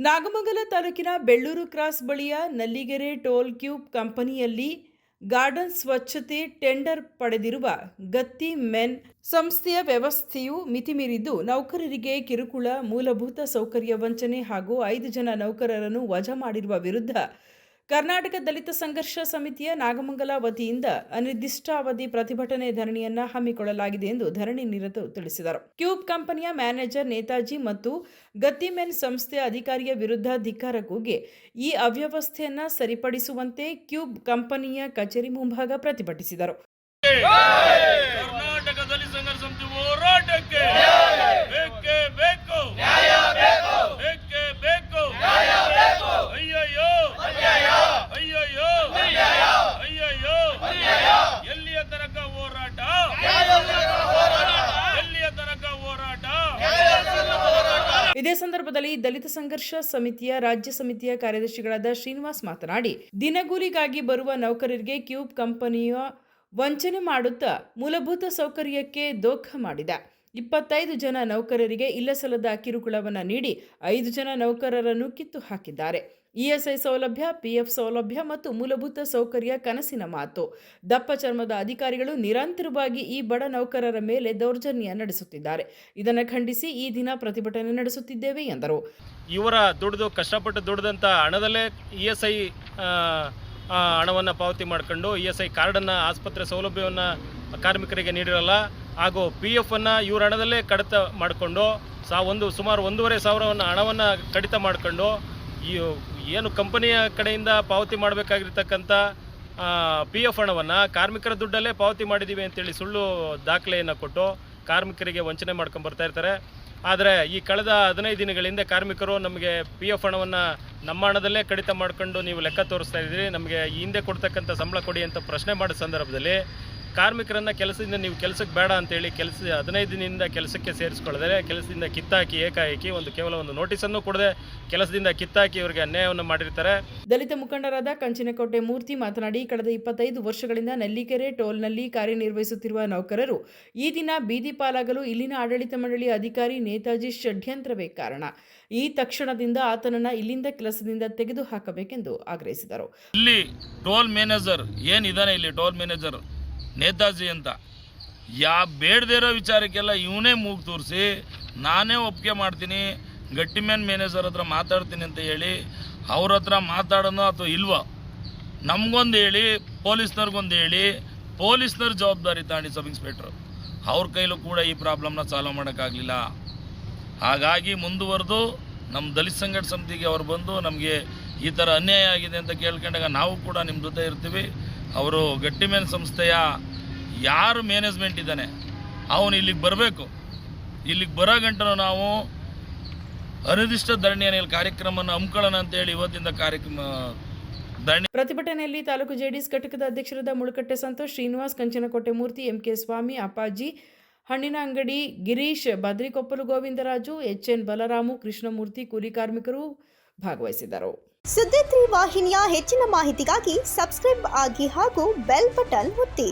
ನಾಗಮಂಗಲ ತಾಲೂಕಿನ ಬೆಳ್ಳೂರು ಕ್ರಾಸ್ ಬಳಿಯ ನಲ್ಲಿಗೆರೆ toll cube ಕಂಪನಿಯಲ್ಲಿ ಗಾರ್ಡನ್ ಸ್ವಚ್ಛತೆ ಟೆಂಡರ್ ಪಡೆದಿರುವ ಗತ್ತಿ ಮೆನ್ ಸಂಸ್ಥೆಯ ವ್ಯವಸ್ಥೆಯು ಮಿತಿಮೀರಿದ್ದು ನೌಕರರಿಗೆ ಕಿರುಕುಳ, ಮೂಲಭೂತ ಸೌಕರ್ಯ ವಂಚನೆ ಹಾಗೂ 5 ಜನ ನೌಕರರನ್ನು ವಜಾ ಮಾಡಿರುವ ವಿರುದ್ಧ ಕರ್ನಾಟಕ ದಲಿತ ಸಂಘರ್ಷ ಸಮಿತಿಯ ನಾಗಮಂಗಲ ವತಿಯಿಂದ ಅನಿರ್ದಿಷ್ಟಾವಧಿ ಪ್ರತಿಭಟನೆ ಧರಣಿಯನ್ನು ಹಮ್ಮಿಕೊಳ್ಳಲಾಗಿದೆ ಎಂದು ಧರಣಿ ನಿರತರು ತಿಳಿಸಿದರು. ಕ್ಯೂಬ್ ಕಂಪನಿಯ ಮ್ಯಾನೇಜರ್ ನೇತಾಜಿ ಮತ್ತು ಗತ್ತಿಮೆನ್ ಸಂಸ್ಥೆಯ ಅಧಿಕಾರಿಯ ವಿರುದ್ಧ ಧಿಕ್ಕಾರ ಕೂಗಿ ಈ ಅವ್ಯವಸ್ಥೆಯನ್ನು ಸರಿಪಡಿಸುವಂತೆ ಕ್ಯೂಬ್ ಕಂಪನಿಯ ಕಚೇರಿ ಮುಂಭಾಗ ಪ್ರತಿಭಟಿಸಿದರು. ಕರ್ನಾಟಕ ದಲಿತ ಸಂಘರ್ಷ ಸಮಿತಿ ಹೋರಾಟಕ್ಕೆ ಬೇಕೇ ಬೇಕು, ನ್ಯಾಯ ಬೇಕು, ಬೇಕೇ ಬೇಕು, ನ್ಯಾಯ ಬೇಕು. ಅಯ್ಯಯ್ಯೋ ಅಯ್ಯಯ್ಯೋ ಅಯ್ಯಯ್ಯೋ ಎಲ್ಲಿಯ ತನಕ ಹೋರಾಟ, ಎಲ್ಲಿಯ ತನಕ ಹೋರಾಟ. ಇದೇ ಸಂದರ್ಭದಲ್ಲಿ ದಲಿತ ಸಂಘರ್ಷ ಸಮಿತಿಯ ರಾಜ್ಯ ಸಮಿತಿಯ ಕಾರ್ಯದರ್ಶಿಗಳಾದ ಶ್ರೀನಿವಾಸ್ ಮಾತನಾಡಿ, ದಿನಗೂಲಿಗಾಗಿ ಬರುವ ನೌಕರರಿಗೆ ಕ್ಯೂಬ್ ಕಂಪನಿಯ ವಂಚನೆ ಮಾಡುತ್ತಾ ಮೂಲಭೂತ ಸೌಕರ್ಯಕ್ಕೆ ದೋಖ ಮಾಡಿದೆ. 25 ಜನ ನೌಕರರಿಗೆ ಇಲ್ಲಸಲ್ಲದ ಕಿರುಕುಳವನ್ನು ನೀಡಿ 5 ಜನ ನೌಕರರನ್ನು ಕಿತ್ತು ಹಾಕಿದ್ದಾರೆ. ಇಎಸ್ಐ ಸೌಲಭ್ಯ, ಪಿಎಫ್ ಸೌಲಭ್ಯ ಮತ್ತು ಮೂಲಭೂತ ಸೌಕರ್ಯ ಕನಸಿನ ಮಾತು. ದಪ್ಪ ಚರ್ಮದ ಅಧಿಕಾರಿಗಳು ನಿರಂತರವಾಗಿ ಈ ಬಡ ನೌಕರರ ಮೇಲೆ ದೌರ್ಜನ್ಯ ನಡೆಸುತ್ತಿದ್ದಾರೆ. ಇದನ್ನು ಖಂಡಿಸಿ ಈ ದಿನ ಪ್ರತಿಭಟನೆ ನಡೆಸುತ್ತಿದ್ದೇವೆ ಎಂದರು. ಇವರ ಕಷ್ಟಪಟ್ಟು ದುಡಿದಂಥ ಹಣದಲ್ಲೇ ಇಎಸ್ಐ ಹಣವನ್ನು ಪಾವತಿ ಮಾಡಿಕೊಂಡು ಇಎಸ್ಐ ಕಾರ್ಡನ್ನು, ಆಸ್ಪತ್ರೆ ಸೌಲಭ್ಯವನ್ನು ಕಾರ್ಮಿಕರಿಗೆ ನೀಡಿರಲ್ಲ ಹಾಗೂ ಪಿ ಎಫನ್ನು ಇವರ ಹಣದಲ್ಲೇ ಕಡಿತ ಮಾಡಿಕೊಂಡು ಸುಮಾರು 1,500 ಹಣವನ್ನು ಕಡಿತ ಮಾಡಿಕೊಂಡು ಏನು ಕಂಪನಿಯ ಕಡೆಯಿಂದ ಪಾವತಿ ಮಾಡಬೇಕಾಗಿರ್ತಕ್ಕಂಥ ಪಿ ಎಫ್ ಹಣವನ್ನು ಕಾರ್ಮಿಕರ ದುಡ್ಡಲ್ಲೇ ಪಾವತಿ ಮಾಡಿದ್ದೀವಿ ಅಂತೇಳಿ ಸುಳ್ಳು ದಾಖಲೆಯನ್ನು ಕೊಟ್ಟು ಕಾರ್ಮಿಕರಿಗೆ ವಂಚನೆ ಮಾಡ್ಕೊಂಡು ಬರ್ತಾ ಇರ್ತಾರೆ. ಆದರೆ ಈ ಕಳೆದ 15 ದಿನಗಳಿಂದ ಕಾರ್ಮಿಕರು ನಮಗೆ ಪಿ ಎಫ್ ಹಣವನ್ನು ನಮ್ಮ ಹಣದಲ್ಲೇ ಕಡಿತ ಮಾಡ್ಕೊಂಡು ನೀವು ಲೆಕ್ಕ ತೋರಿಸ್ತಾ ಇದ್ದೀರಿ, ನಮಗೆ ಹಿಂದೆ ಕೊಡ್ತಕ್ಕಂಥ ಸಂಬಳ ಕೊಡಿ ಅಂತ ಪ್ರಶ್ನೆ ಮಾಡಿದ ಸಂದರ್ಭದಲ್ಲಿ ಕಾರ್ಮಿಕರನ್ನು ಕೆಲಸದಿಂದ ನೀವು ಕೆಲಸಕ್ಕೆ ಬೇಡ ಅಂತೇಳಿ 15 ದಿನದಿಂದ ಕೆಲಸಕ್ಕೆ ಸೇರಿಸ್ಕೊಳ್ಳದೆ ಕೆಲಸದಿಂದ ಕಿತ್ತಾಕಿ ಏಕಾಏಕಿ ಕೇವಲ ಒಂದು ನೋಟಿಸನ್ನು ಕೊಡದೆ ಕೆಲಸದಿಂದ ಕಿತ್ತಾಕಿ ಇವರಿಗೆ ಅನ್ಯಾಯವನ್ನು ಮಾಡಿರ್ತಾರೆ. ದಲಿತ ಮುಖಂಡರಾದ ಕಂಚಿನಕೋಟೆ ಮೂರ್ತಿ ಮಾತನಾಡಿ, ಕಳೆದ 25 ವರ್ಷಗಳಿಂದ ನಲ್ಲಿಕೆರೆ ಟೋಲ್ನಲ್ಲಿ ಕಾರ್ಯನಿರ್ವಹಿಸುತ್ತಿರುವ ನೌಕರರು ಈ ದಿನ ಬೀದಿ ಪಾಲಾಗಲು ಇಲ್ಲಿನ ಆಡಳಿತ ಮಂಡಳಿ ಅಧಿಕಾರಿ ನೇತಾಜಿ ಷಡ್ಯಂತ್ರವೇ ಕಾರಣ. ಈ ತಕ್ಷಣದಿಂದ ಆತನನ್ನು ಇಲ್ಲಿಂದ ಕೆಲಸದಿಂದ ತೆಗೆದು ಹಾಕಬೇಕೆಂದು ಆಗ್ರಹಿಸಿದರು. ಇಲ್ಲಿ ಟೋಲ್ ಮ್ಯಾನೇಜರ್ ಏನಿದ್ದಾನೆ, ಇಲ್ಲಿ ಟೋಲ್ ಮ್ಯಾನೇಜರ್ ನೇತಾಜಿ ಅಂತ ಬೇಡದೇ ಇರೋ ವಿಚಾರಕ್ಕೆಲ್ಲ ಇವನೇ ಮೂಗು ತೋರಿಸಿ ನಾನೇ ಒಪ್ಪಿಗೆ ಮಾಡ್ತೀನಿ, ಗಟ್ಟಿಮ್ಯಾನ್ ಮ್ಯಾನೇಜರ್ ಹತ್ರ ಮಾತಾಡ್ತೀನಿ ಅಂತ ಹೇಳಿ ಅವ್ರ ಹತ್ರ ಮಾತಾಡೋಣ ಅಥವಾ ಇಲ್ವೋ ನಮಗೊಂದು ಹೇಳಿ, ಪೊಲೀಸ್ನವ್ರಿಗೊಂದು ಹೇಳಿ, ಪೊಲೀಸ್ನವ್ರ ಜವಾಬ್ದಾರಿ ತಾಂಡಿ ಸಬ್ ಇನ್ಸ್ಪೆಕ್ಟ್ರು ಅವ್ರ ಕೈಲೂ ಕೂಡ ಈ ಪ್ರಾಬ್ಲಮ್ನ ಸಾಲ್ವ್ ಮಾಡೋಕ್ಕಾಗಲಿಲ್ಲ. ಹಾಗಾಗಿ ಮುಂದುವರೆದು ನಮ್ಮ ದಲಿತ ಸಂಘಟನೆ ಸಮಿತಿಗೆ ಅವ್ರು ಬಂದು ನಮಗೆ ಈ ಥರ ಅನ್ಯಾಯ ಆಗಿದೆ ಅಂತ ಕೇಳ್ಕೊಂಡಾಗ ನಾವು ಕೂಡ ನಿಮ್ಮ ಜೊತೆ ಇರ್ತೀವಿ. ಅವರು ಗಟ್ಟಿಮ್ಯಾನ್ ಸಂಸ್ಥೆಯ ಯಾರು ಮ್ಯಾನೇಜ್ಮೆಂಟ್ ಇದ್ದಾನೆ ಅವನು ಇಲ್ಲಿಗೆ ಬರಬೇಕು. ಇಲ್ಲಿಗೆ ಬರೋ ಗಂಟನೂ ನಾವು ಅನಿರ್ದಿಷ್ಟ ಧರಣಿಯ ಕಾರ್ಯಕ್ರಮವನ್ನು ಹಮ್ಮಿಕೊಳ್ಳೋಣ ಅಂತೇಳಿ ಇವತ್ತಿಂದ ಕಾರ್ಯಕ್ರಮ ಧರಣಿ. ಪ್ರತಿಭಟನೆಯಲ್ಲಿ ತಾಲೂಕು ಜೆಡಿಎಸ್ ಘಟಕದ ಅಧ್ಯಕ್ಷರಾದ ಮುಳುಕಟ್ಟೆ ಸಂತೋಷ್, ಶ್ರೀನಿವಾಸ್, ಕಂಚನಕೋಟೆ ಮೂರ್ತಿ, ಎಂಕೆ ಸ್ವಾಮಿ, ಅಪ್ಪಾಜಿ, ಹಣ್ಣಿನ ಅಂಗಡಿ ಗಿರೀಶ್, ಬದ್ರಿಕೊಪ್ಪಲು ಗೋವಿಂದರಾಜು, ಎಚ್ಎನ್ ಬಲರಾಮು, ಕೃಷ್ಣಮೂರ್ತಿ, ಕೂಲಿ ಕಾರ್ಮಿಕರು ಭಾಗವಹಿಸಿದ್ದರು. ಸುದ್ದಿ 3 ವಾಹಿನಿಯ ಹೆಚ್ಚಿನ ಮಾಹಿತಿಗಾಗಿ ಸಬ್ಸ್ಕ್ರೈಬ್ ಆಗಿ ಹಾಗೂ ಬೆಲ್ ಬಟನ್ ಒತ್ತಿ.